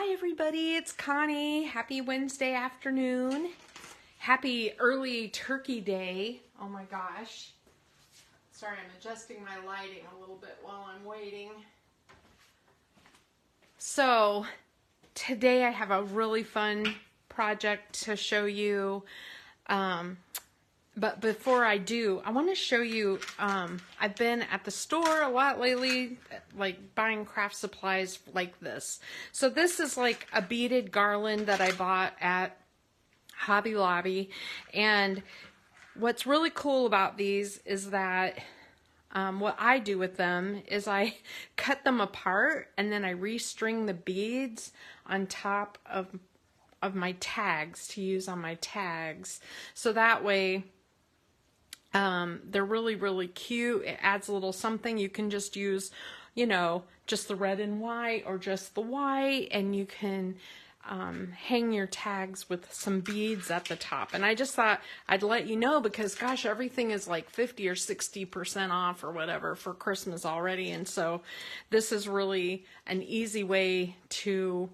Hi everybody, it's Connie. Happy Wednesday afternoon. Happy early turkey day. Oh my gosh. Sorry, I'm adjusting my lighting a little bit while I'm waiting. So today I have a really fun project to show you. But before I do, I want to show you, I've been at the store a lot lately, like buying craft supplies like this. So this is like a beaded garland that I bought at Hobby Lobby. And what's really cool about these is that what I do with them is I cut them apart and then I restring the beads on top of my tags to use on my tags. So that way, they're really, really cute. It adds a little something. You can just use, you know, just the red and white or just the white, and you can hang your tags with some beads at the top. And I just thought I'd let you know because, gosh, everything is like 50 or 60% off or whatever for Christmas already. And so this is really an easy way to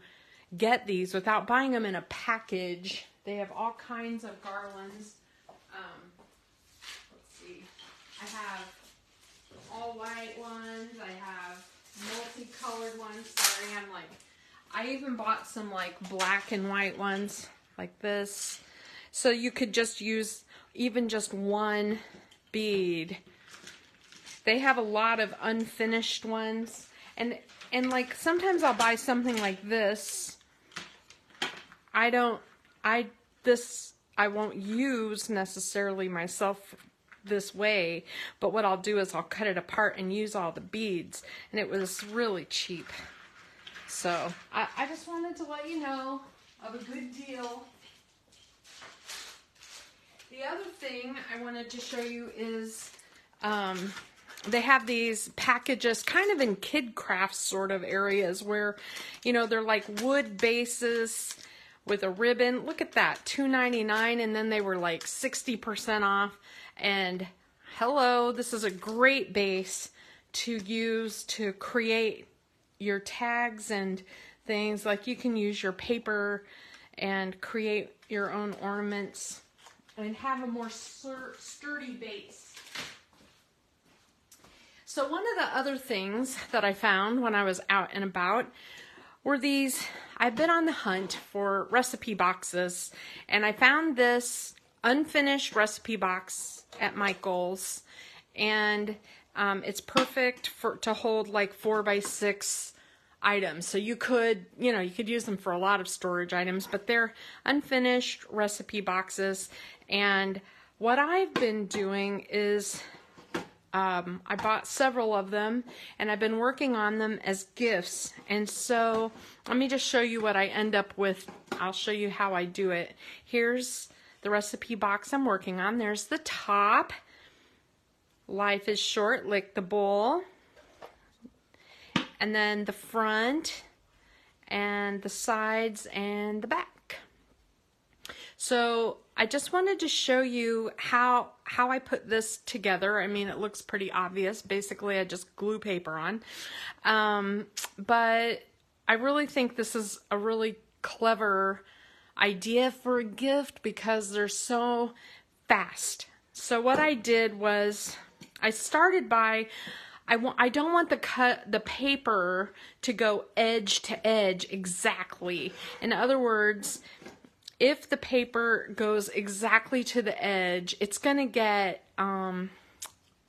get these without buying them in a package. They have all kinds of garlands. I have all white ones, I have multicolored ones. Sorry, I even bought some like black and white ones like this. So you could just use even just one bead. They have a lot of unfinished ones. And like sometimes I'll buy something like this. I won't use necessarily myself this way, but what I'll do is I'll cut it apart and use all the beads, and it was really cheap. So I just wanted to let you know of a good deal. The other thing I wanted to show you is they have these packages kind of in kid crafts sort of areas where, you know, they're like wood bases with a ribbon. Look at that, $2.99, and then they were like 60% off. And hello, this is a great base to use to create your tags and things. Like you can use your paper and create your own ornaments and have a more sturdy base. So one of the other things that I found when I was out and about were these. I've been on the hunt for recipe boxes, and I found this unfinished recipe box at Michael's, and it's perfect to hold like 4x6 items. So you could use them for a lot of storage items, but they're unfinished recipe boxes. And what I've been doing is I bought several of them, and I've been working on them as gifts. And so let me just show you what I end up with. I'll show you how I do it. Here's the recipe box I'm working on. There's the top. Life is short, lick the bowl. And then the front and the sides and the back. So I just wanted to show you how I put this together. I mean, it looks pretty obvious. Basically, I just glue paper on. But I really think this is a really clever idea for a gift because they're so fast. So what I did was I started by, I don't want the paper to go edge to edge exactly. In other words, if the paper goes exactly to the edge, it's going to get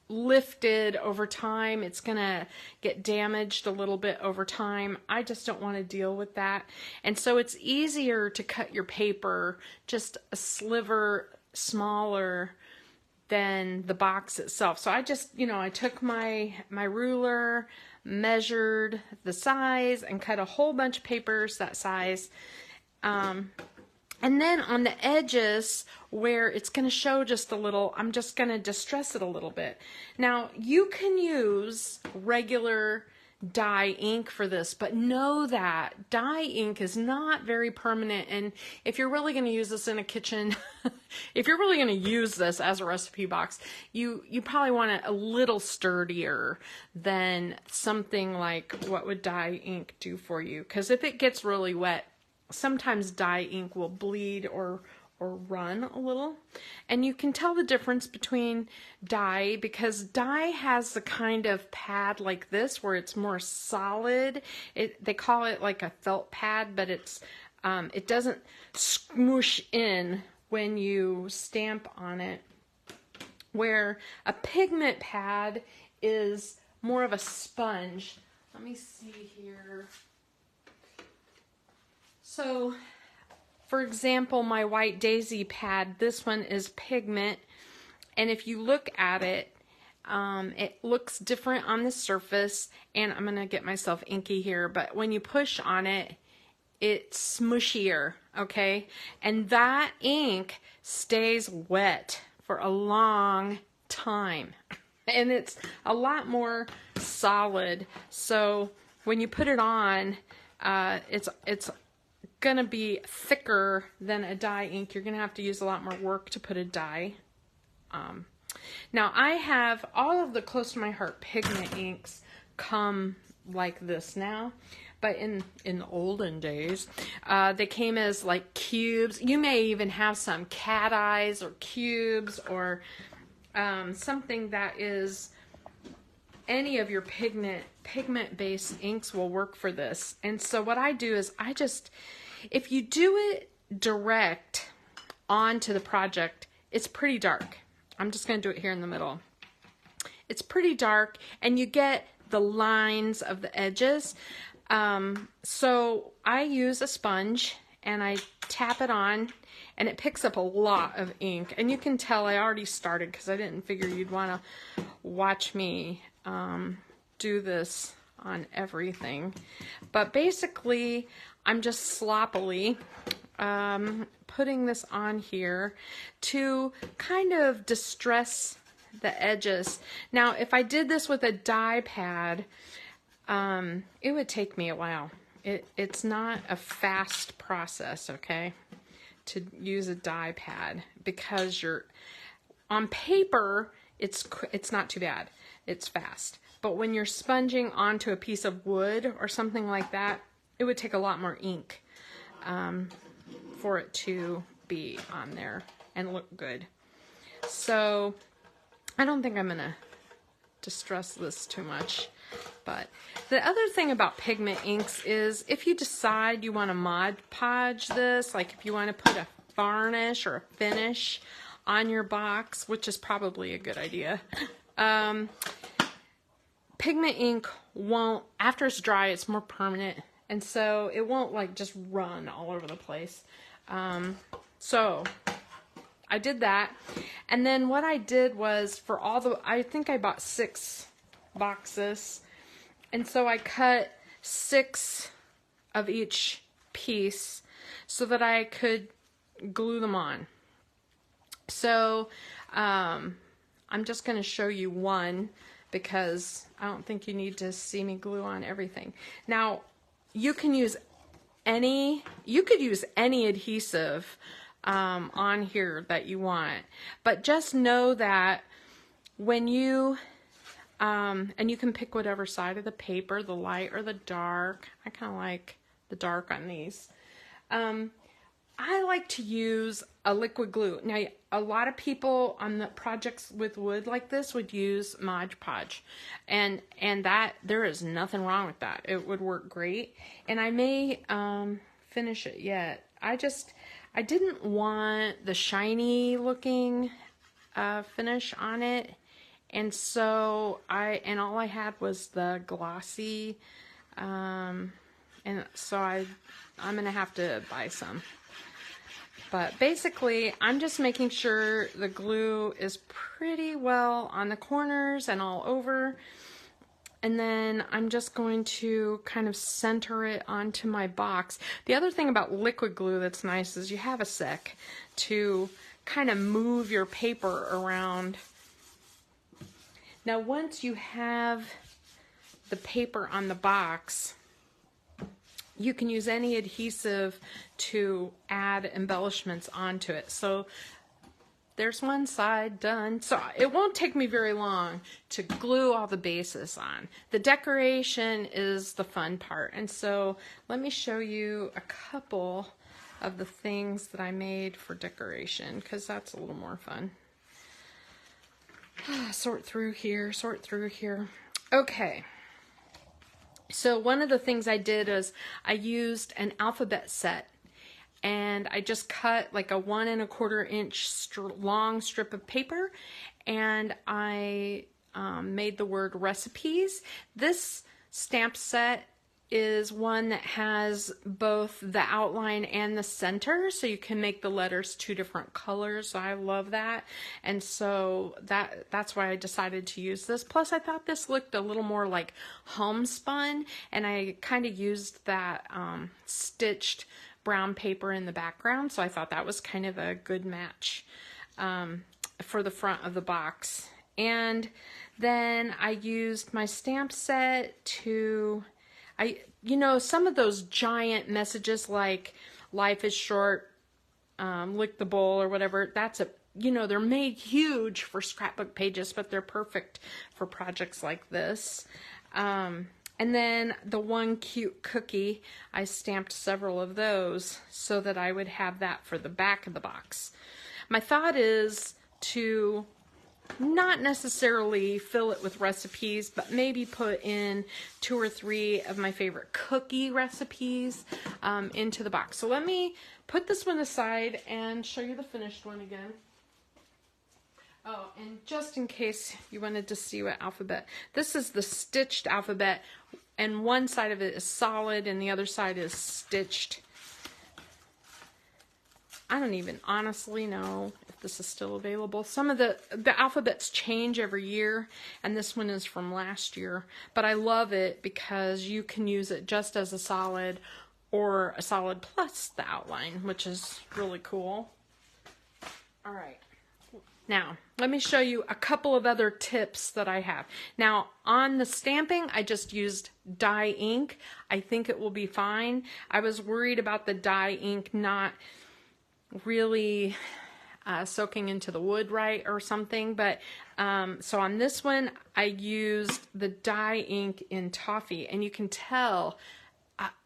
lifted over time. It's going to get damaged a little bit over time. I just don't want to deal with that. And so it's easier to cut your paper just a sliver smaller than the box itself. So I just, I took my ruler, measured the size, and cut a whole bunch of papers that size. And then on the edges where it's going to show just a little, I'm just going to distress it a little bit. Now, you can use regular dye ink for this, but know that dye ink is not very permanent, and if you're really going to use this in a kitchen, if you're really going to use this as a recipe box, you probably want it a little sturdier than something like what would dye ink do for you, because if it gets really wet, sometimes dye ink will bleed or run a little. And you can tell the difference between dye, because dye has the kind of pad like this where it's more solid. They call it like a felt pad, but it's it doesn't smoosh in when you stamp on it, where a pigment pad is more of a sponge. Let me see here. So for example, my White Daisy pad, this one is pigment, and if you look at it, it looks different on the surface, and I'm going to get myself inky here, but when you push on it, it's smushier, okay? And that ink stays wet for a long time, and it's a lot more solid, so when you put it on, it's going to be thicker than a dye ink. You're going to have to use a lot more work to put a dye. Now I have all of the Close to My Heart pigment inks come like this now, but in the olden days they came as like cubes. You may even have some cat eyes or cubes or something that is any of your pigment based inks will work for this. And so what I do is if you do it direct onto the project, it's pretty dark. I'm just going to do it here in the middle. It's pretty dark, and you get the lines of the edges. So I use a sponge, and I tap it on, and it picks up a lot of ink. And you can tell I already started because I didn't figure you'd want to watch me do this on everything. But basically, I'm just sloppily putting this on here to kind of distress the edges. Now, if I did this with a dye pad, it would take me a while. It's not a fast process, okay, to use a dye pad, because on paper, it's not too bad. It's fast. But when you're sponging onto a piece of wood or something like that, it would take a lot more ink for it to be on there and look good. So I don't think I'm going to distress this too much. But the other thing about pigment inks is if you decide you want to Mod Podge this, like if you want to put a varnish or a finish on your box, which is probably a good idea, pigment ink won't, after it's dry, it's more permanent. And so it won't like just run all over the place. So I did that. And then what I did was for I think I bought 6 boxes. And so I cut 6 of each piece so that I could glue them on. So I'm just going to show you one because I don't think you need to see me glue on everything. Now, you could use any adhesive on here that you want, but just know that when you and you can pick whatever side of the paper, the light or the dark. I kind of like the dark on these. I like to use a liquid glue. Now, a lot of people on the projects with wood like this would use Mod Podge, and that there is nothing wrong with that. It would work great, and I may finish it yet. I didn't want the shiny looking finish on it, and so all I had was the glossy, and so I'm gonna have to buy some. But basically, I'm just making sure the glue is pretty well on the corners and all over. And then I'm just going to kind of center it onto my box. The other thing about liquid glue that's nice is you have a sec to kind of move your paper around. Now, once you have the paper on the box, you can use any adhesive to add embellishments onto it. So there's one side done. So it won't take me very long to glue all the bases on. The decoration is the fun part. And so let me show you a couple of the things that I made for decoration, because that's a little more fun. Sort through here, sort through here. Okay. So one of the things I did is I used an alphabet set, and I just cut like a 1 1/4 inch long strip of paper, and I made the word recipes. This stamp set is one that has both the outline and the center, so you can make the letters 2 different colors. I love that, and so that's why I decided to use this. Plus I thought this looked a little more like homespun, and I kind of used that stitched brown paper in the background, so I thought that was kind of a good match for the front of the box. And then I used my stamp set to, you know, some of those giant messages like life is short, lick the bowl or whatever, that's a, you know, they're made huge for scrapbook pages, but they're perfect for projects like this. And then the one cute cookie, I stamped several of those so that I would have that for the back of the box. My thought is to not necessarily fill it with recipes, but maybe put in 2 or 3 of my favorite cookie recipes into the box. So let me put this one aside and show you the finished one again. Oh, and just in case you wanted to see what alphabet, this is the stitched alphabet, and one side of it is solid and the other side is stitched. I don't even honestly know if this is still available. Some of the alphabets change every year, and this one is from last year, but I love it because you can use it just as a solid or a solid plus the outline, which is really cool. All right. Now, let me show you a couple of other tips that I have. Now, on the stamping, I just used dye ink. I think it will be fine. I was worried about the dye ink not really soaking into the wood right or something, but so on this one, I used the dye ink in toffee, and you can tell,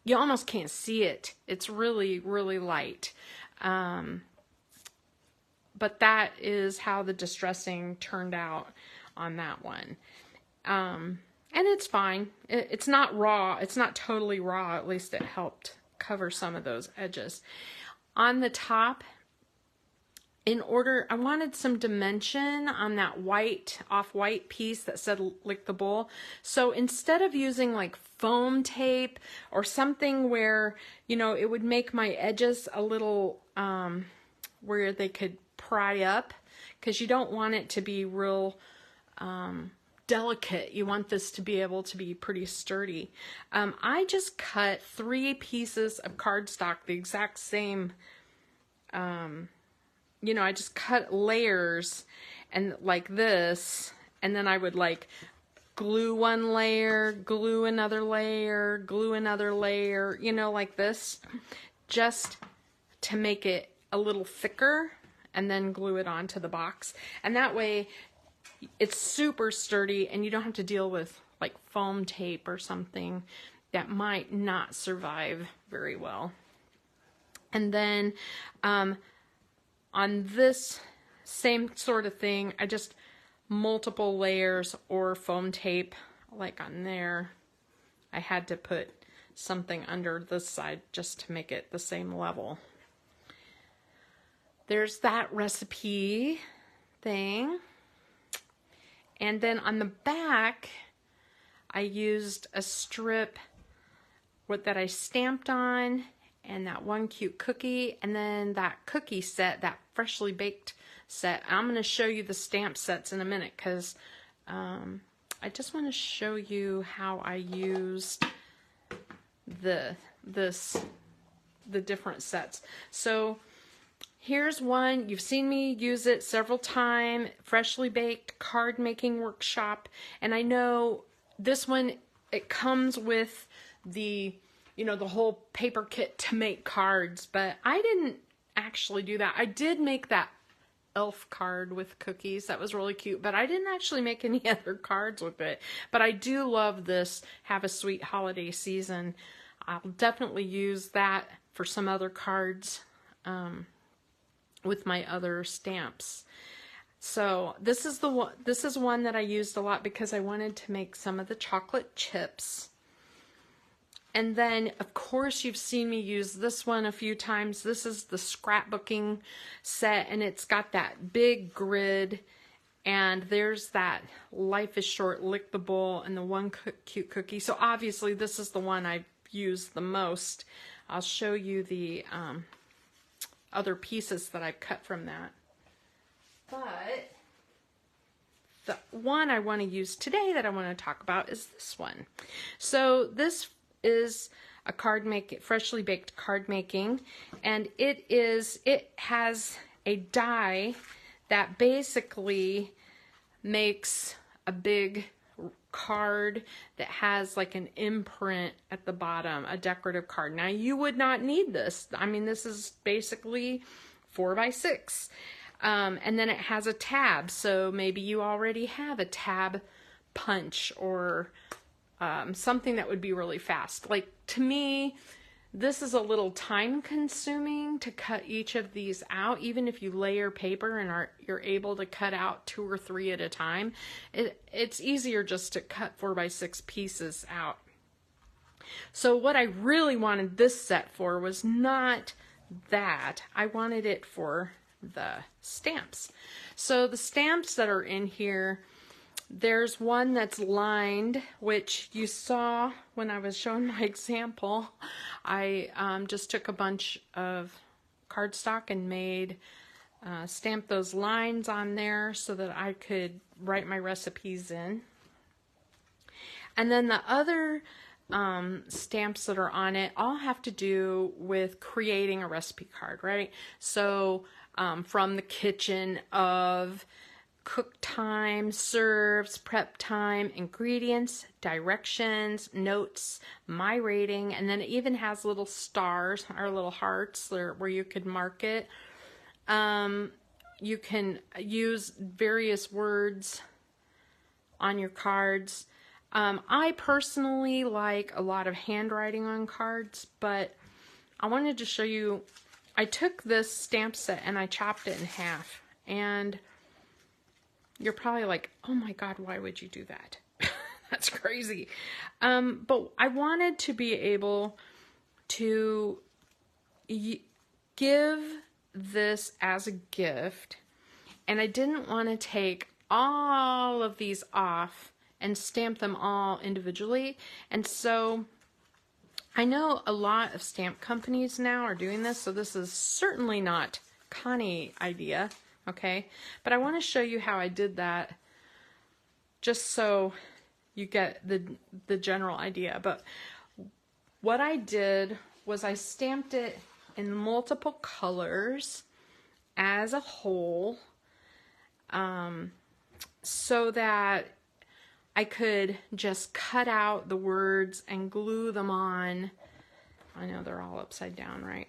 you almost can't see it. It's really, really light. But that is how the distressing turned out on that one. And it's fine. It's not raw. It's not totally raw. At least it helped cover some of those edges. On the top, I wanted some dimension on that white, off-white piece that said lick the bowl. So instead of using like foam tape or something where, you know, it would make my edges a little, where they could pry up, because you don't want it to be real delicate. You want this to be able to be pretty sturdy. I just cut 3 pieces of cardstock, the exact same, you know, I just cut layers and like this, and then I would like glue one layer, glue another layer, glue another layer, you know, like this, just to make it a little thicker, and then glue it onto the box. And that way it's super sturdy, and you don't have to deal with like foam tape or something that might not survive very well. And then on this same sort of thing, I just multiple layers or foam tape, like on there. I had to put something under this side just to make it the same level. There's that recipe thing. And then on the back, I used a strip that I stamped on, and that one cute cookie, and then that cookie set, that freshly baked set. I'm going to show you the stamp sets in a minute, because I just want to show you how I used the different sets. So here's one. You've seen me use it several times. Freshly baked card making workshop. And I know this one it comes with the, you know, the whole paper kit to make cards, but I didn't actually do that. I did make that elf card with cookies. That was really cute, but I didn't actually make any other cards with it. But I do love this Have a Sweet Holiday Season. I'll definitely use that for some other cards with my other stamps. So this is the one. This is one that I used a lot because I wanted to make some of the chocolate chips. And then, of course, you've seen me use this one a few times. This is the scrapbooking set, and it's got that big grid. And there's that Life is Short, Lick the Bowl, and the one cute cookie. So obviously, this is the one I've used the most. I'll show you the other pieces that I've cut from that. But the one I want to use today that I want to talk about is this one. So this is a freshly baked card making, and it has a die that basically makes a big card that has like an imprint at the bottom, a decorative card. Now you would not need this. I mean, this is basically 4x6. And then it has a tab, so maybe you already have a tab punch or something that would be really fast. Like, to me, this is a little time consuming to cut each of these out. Even if you layer paper and you're able to cut out 2 or 3 at a time, it's easier just to cut 4x6 pieces out. So what I really wanted this set for was not that. I wanted it for the stamps. So the stamps that are in here, there's one that's lined, which you saw when I was showing my example. I just took a bunch of cardstock and stamped those lines on there so that I could write my recipes in. And then the other stamps that are on it all have to do with creating a recipe card, right? So from the kitchen of cook time, serves, prep time, ingredients, directions, notes, my rating, and then it even has little stars or little hearts where you could mark it. You can use various words on your cards. I personally like a lot of handwriting on cards, but I wanted to show you, I took this stamp set and I chopped it in half, and you're probably like, oh my God, why would you do that? That's crazy. But I wanted to be able to give this as a gift, and I didn't want to take all of these off and stamp them all individually. And so I know a lot of stamp companies now are doing this, so this is certainly not Connie's idea, okay? But I want to show you how I did that just so you get the general idea. But what I did was I stamped it in multiple colors as a whole, so that I could just cut out the words and glue them on. I know they're all upside down, right?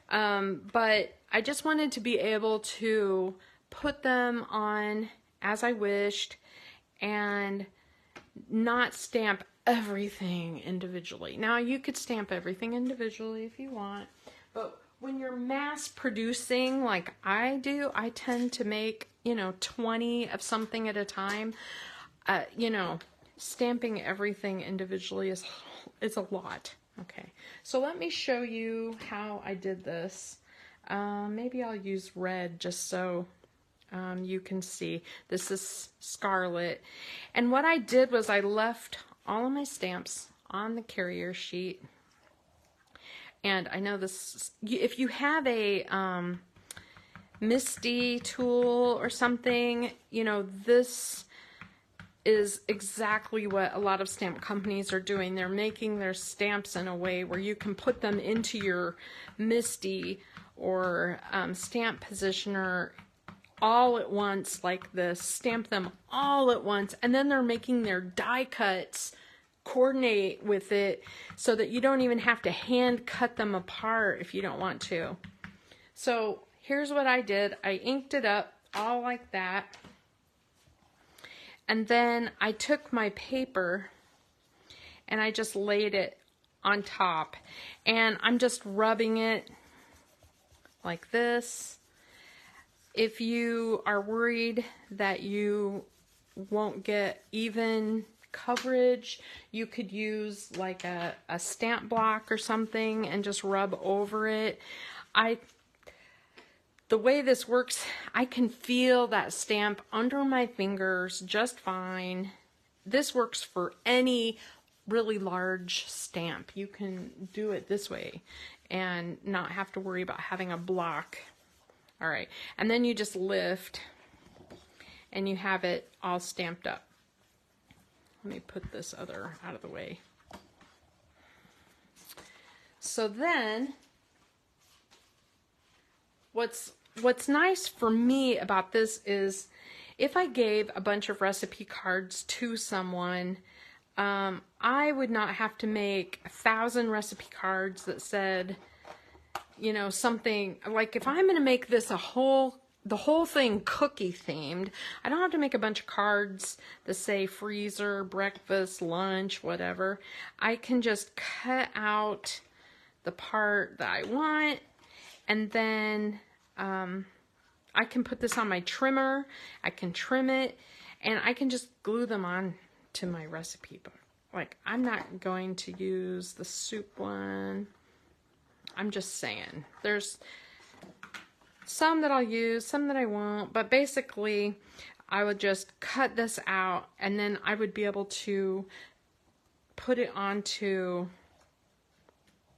But I just wanted to be able to put them on as I wished and not stamp everything individually. Now, you could stamp everything individually if you want, but when you're mass producing like I do, I tend to make, 20 of something at a time. Stamping everything individually is a lot. Okay, so let me show you how I did this. Maybe I'll use red just so you can see. This is scarlet. And what I did was I left all of my stamps on the carrier sheet. And I know this, if you have a MISTI tool or something, this is exactly what a lot of stamp companies are doing. They're making their stamps in a way where you can put them into your MISTI or stamp positioner all at once like this, stamp them all at once, and then they're making their die cuts coordinate with it so that you don't even have to hand cut them apart if you don't want to. So here's what I did. I inked it up all like that. And then I took my paper and I just laid it on top. And I'm just rubbing it like this. If you are worried that you won't get even coverage, you could use like a stamp block or something and just rub over it. The way this works, I can feel that stamp under my fingers just fine. This works for any really large stamp. You can do it this way and not have to worry about having a block. All right, and then you just lift and you have it all stamped up. Let me put this other out of the way. So then, what's nice for me about this is if I gave a bunch of recipe cards to someone, I would not have to make 1,000 recipe cards that said, you know, something like if I'm going to make this the whole thing cookie themed, I don't have to make a bunch of cards that say freezer, breakfast, lunch, whatever. I can just cut out the part that I want, and then I can put this on my trimmer, I can trim it, and I can just glue them on to my recipe book. Like, I'm not going to use the soup one. I'm just saying. There's some that I'll use, some that I won't, but basically I would just cut this out and then I would be able to put it onto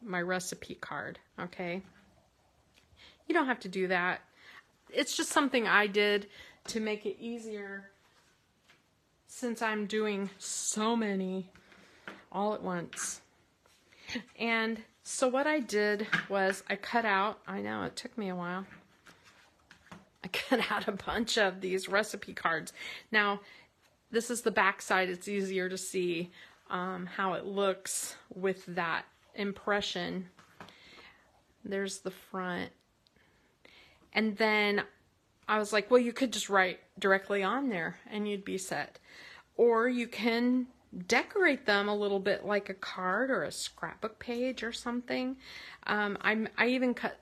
my recipe card, okay? You don't have to do that. It's just something I did to make it easier since I'm doing so many all at once. And so what I did was I cut out, I know it took me a while, I cut out a bunch of these recipe cards. Now, this is the back side. It's easier to see how it looks with that impression. There's the front. And then I was like, well, you could just write directly on there and you'd be set. Or you can decorate them a little bit like a card or a scrapbook page or something. I even cut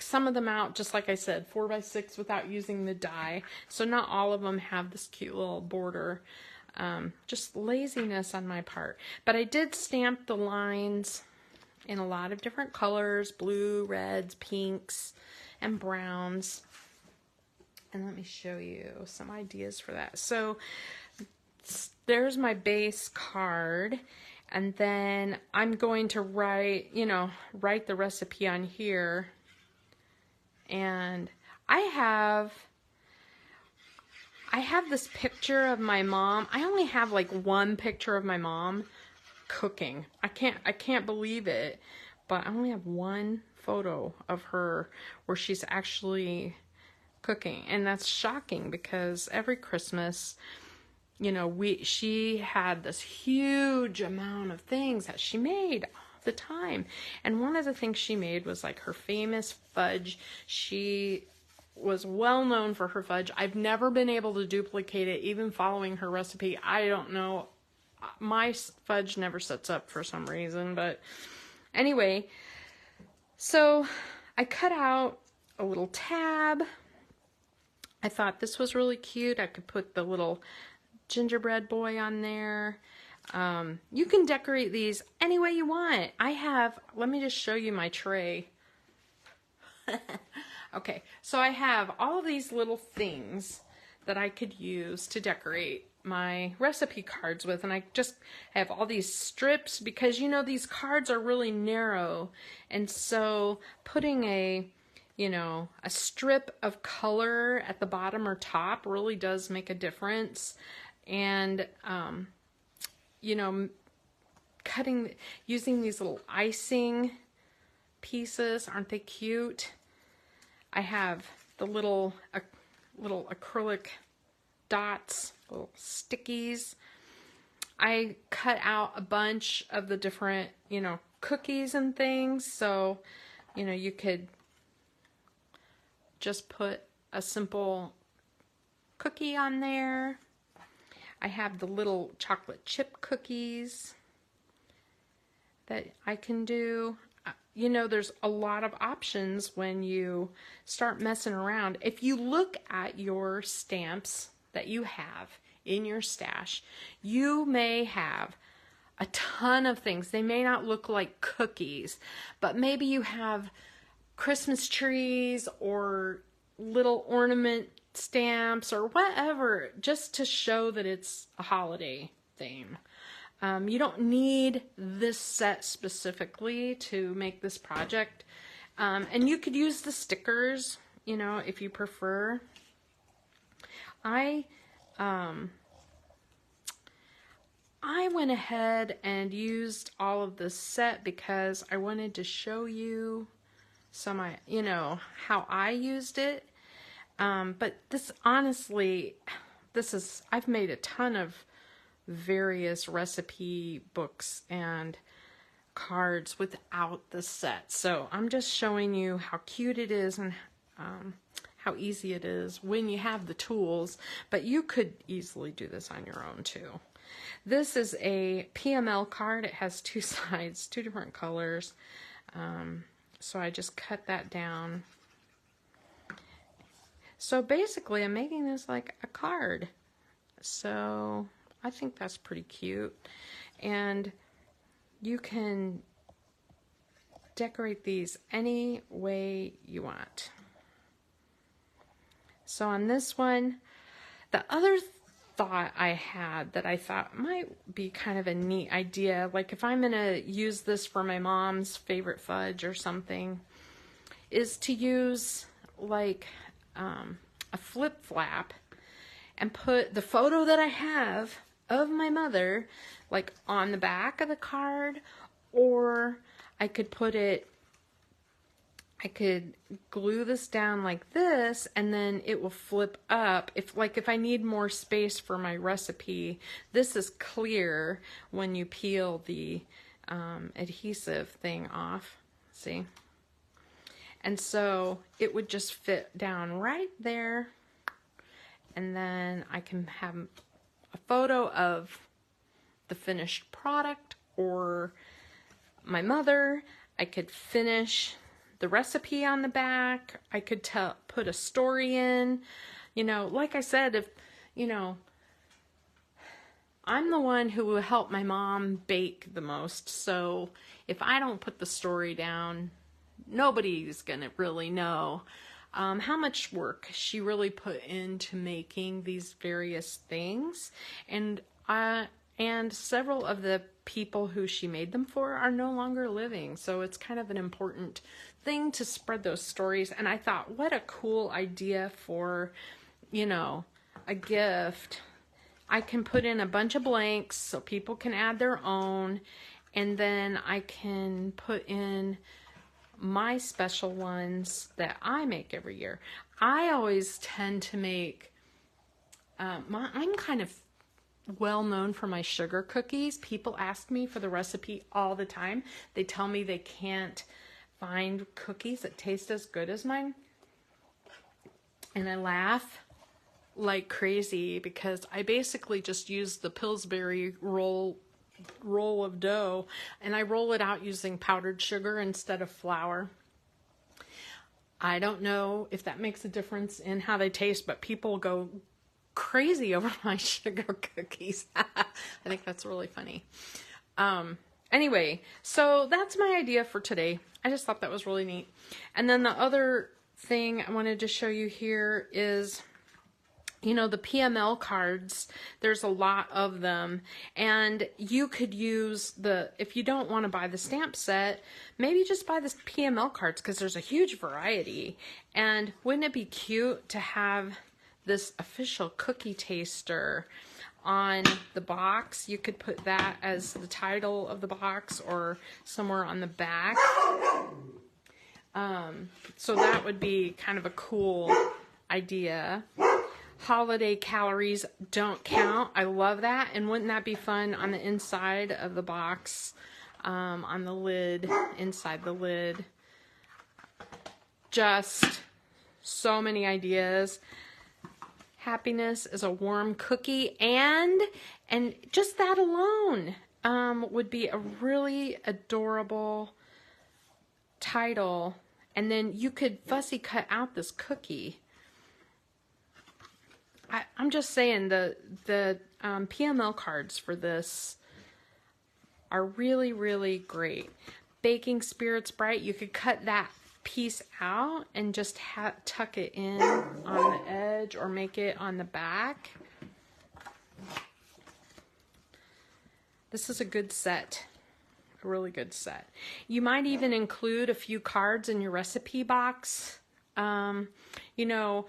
some of them out, just like I said, 4x6 without using the die. So not all of them have this cute little border. Just laziness on my part. But I did stamp the lines in a lot of different colors, blue, reds, pinks, and browns. And let me show you some ideas for that. So there's my base card, and then I'm going to write the recipe on here. And I have this picture of my mom. I only have like one picture of my mom cooking. I can't believe it, but I only have one photo of her where she's actually cooking, and that's shocking because every Christmas, she had this huge amount of things that she made all the time, and one of the things she made was like her famous fudge. She was well known for her fudge. I've never been able to duplicate it, even following her recipe. I don't know. My fudge never sets up for some reason, but anyway, so I cut out a little tab. I thought this was really cute. I could put the little gingerbread boy on there. You can decorate these any way you want. Let me just show you my tray. Okay, so I have all of these little things that I could use to decorate my recipe cards with, and I just have all these strips because these cards are really narrow, and so putting a strip of color at the bottom or top really does make a difference. And using these little icing pieces, aren't they cute? I have the little acrylic dots, little stickies. I cut out a bunch of the different, cookies and things. So, you could just put a simple cookie on there. I have the little chocolate chip cookies that I can do. There's a lot of options when you start messing around. If you look at your stamps that you have in your stash, you may have a ton of things. They may not look like cookies, but maybe you have Christmas trees or little ornament stamps or whatever, just to show that it's a holiday theme. You don't need this set specifically to make this project. And you could use the stickers, if you prefer. I went ahead and used all of this set because I wanted to show you some, how I used it. But this, honestly, I've made a ton of various recipe books and cards without the set. So I'm just showing you how cute it is and how easy it is when you have the tools, but you could easily do this on your own too. This is a PML card. It has two sides, two different colors. So I just cut that down. So basically I'm making this like a card. So I think that's pretty cute. And you can decorate these any way you want. So on this one, the other thought I had that I thought might be kind of a neat idea, like if I'm gonna use this for my mom's favorite fudge or something, is to use like a flip flap and put the photo that I have of my mother like on the back of the card, or I could glue this down like this and then it will flip up. If I need more space for my recipe, this is clear when you peel the adhesive thing off, see? And so it would just fit down right there, and then I can have a photo of the finished product or my mother. I could finish the recipe on the back. I could put a story in. Like I said, if, I'm the one who will help my mom bake the most. So if I don't put the story down, nobody's going to really know how much work she really put into making these various things. And several of the people who she made them for are no longer living. So it's kind of an important thing to spread those stories. And I thought, what a cool idea for, a gift. I can put in a bunch of blanks so people can add their own. And then I can put in my special ones that I make every year. I always tend to make, I'm kind of well known for my sugar cookies. People ask me for the recipe all the time. They tell me they can't find cookies that taste as good as mine. And I laugh like crazy because I basically just use the Pillsbury roll of dough and I roll it out using powdered sugar instead of flour. I don't know if that makes a difference in how they taste, but people go crazy over my sugar cookies. I think that's really funny. Anyway, so that's my idea for today. I just thought that was really neat. And then the other thing I wanted to show you here is, the PML cards. There's a lot of them, and you could use if you don't want to buy the stamp set, maybe just buy the PML cards because there's a huge variety. And wouldn't it be cute to have this official cookie taster on the box? You could put that as the title of the box or somewhere on the back. So that would be kind of a cool idea. holiday calories don't count. I love that. And wouldn't that be fun on the inside of the box, on the lid, inside the lid? Just so many ideas. Happiness is a warm cookie, and just that alone would be a really adorable title. And then you could fussy cut out this cookie. I'm just saying the PML cards for this are really, really great. Baking Spirits Bright, you could cut that piece out and just tuck it in on the edge or make it on the back. This is a good set, a really good set. You might even include a few cards in your recipe box. You know,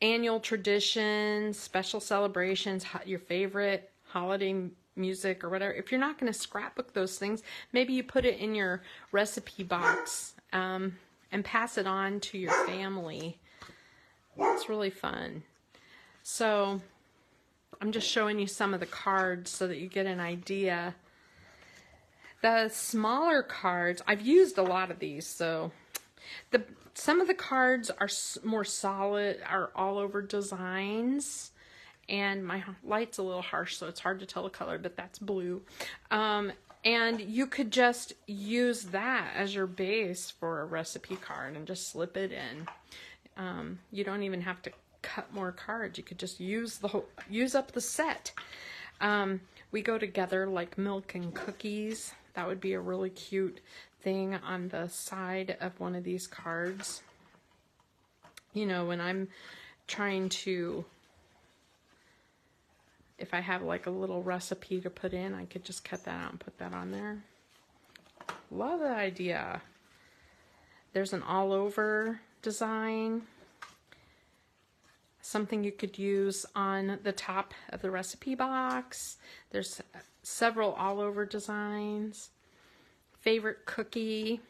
annual traditions, special celebrations, your favorite holiday music or whatever. If you're not going to scrapbook those things, maybe you put it in your recipe box and pass it on to your family. It's really fun. So I'm just showing you some of the cards so that you get an idea. The smaller cards, I've used a lot of these, so some of the cards are more solid, are all over designs, and my light's a little harsh, so it's hard to tell the color, but that's blue. And you could just use that as your base for a recipe card and just slip it in. You don't even have to cut more cards. You could just use up the set. We go together like milk and cookies. That would be a really cute thing on the side of one of these cards. You know, when I'm trying to, if I have like a little recipe to put in, I could just cut that out and put that on there. Love the idea. There's an all over design. Something you could use on the top of the recipe box. There's several all over designs. Favorite cookie.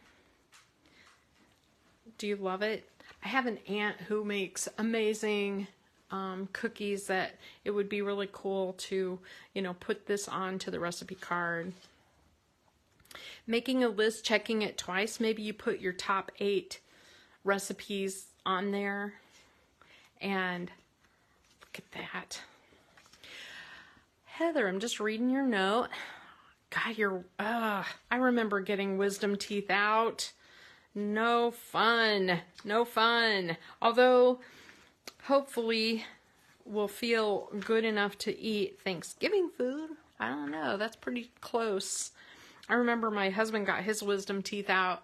Do you love it? I have an aunt who makes amazing cookies that it would be really cool to, you know, put this onto the recipe card. Making a list, checking it twice. Maybe you put your top 8 recipes on there. And look at that. Heather, I'm just reading your note. God, I remember getting wisdom teeth out. No fun. No fun. Although, hopefully, we'll feel good enough to eat Thanksgiving food. I don't know. That's pretty close. I remember my husband got his wisdom teeth out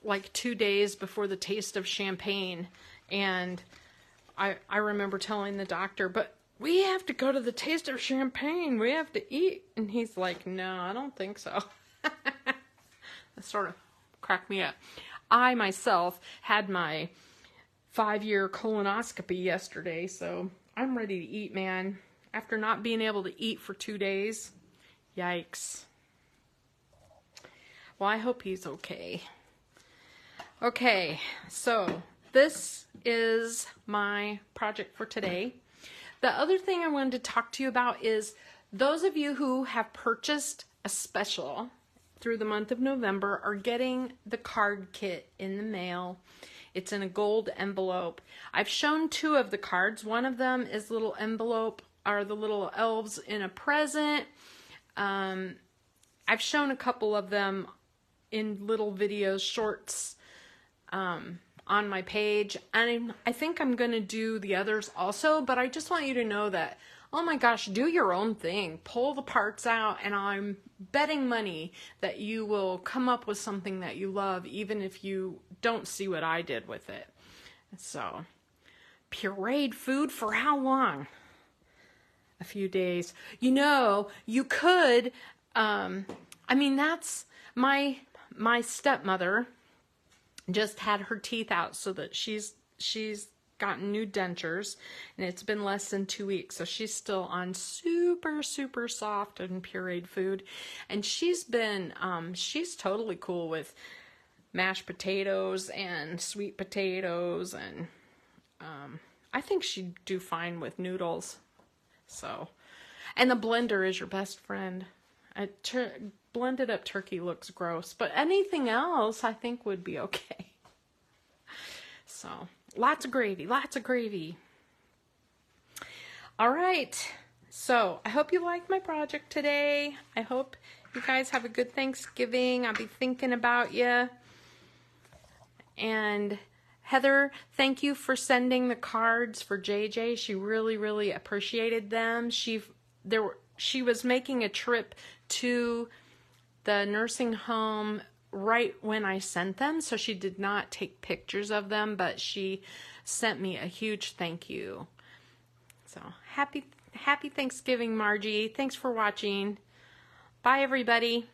like 2 days before the taste of champagne. And I remember telling the doctor, but we have to go to the taste of champagne. We have to eat. And he's like, no, I don't think so. That sort of cracked me up. I myself had my 5-year colonoscopy yesterday, so I'm ready to eat, man. After not being able to eat for 2 days, yikes. Well, I hope he's okay. Okay, so this is my project for today. The other thing I wanted to talk to you about is those of you who have purchased a special through the month of November are getting the card kit in the mail. It's in a gold envelope. I've shown 2 of the cards. One of them is little envelope, are the little elves in a present. I've shown a couple of them in little videos, shorts, on my page, and I think I'm gonna do the others also, but I just want you to know that, oh my gosh, do your own thing. Pull the parts out, and I'm betting money that you will come up with something that you love, even if you don't see what I did with it. So, pureed food for how long? A few days. You know, you could, I mean, that's my stepmother just had her teeth out so that she's gotten new dentures, and it's been less than 2 weeks, so she's still on super soft and pureed food, and she's totally cool with mashed potatoes and sweet potatoes, and I think she'd do fine with noodles. So, and the blender is your best friend. Blended up turkey looks gross, but anything else I think would be okay. So, lots of gravy, lots of gravy. All right. So, I hope you liked my project today. I hope you guys have a good Thanksgiving. I'll be thinking about you. And Heather, thank you for sending the cards for JJ. She really, really appreciated them. She was making a trip to the nursing home right when I sent them, so she did not take pictures of them, but she sent me a huge thank you. So happy Thanksgiving, Margie. Thanks for watching. Bye, everybody.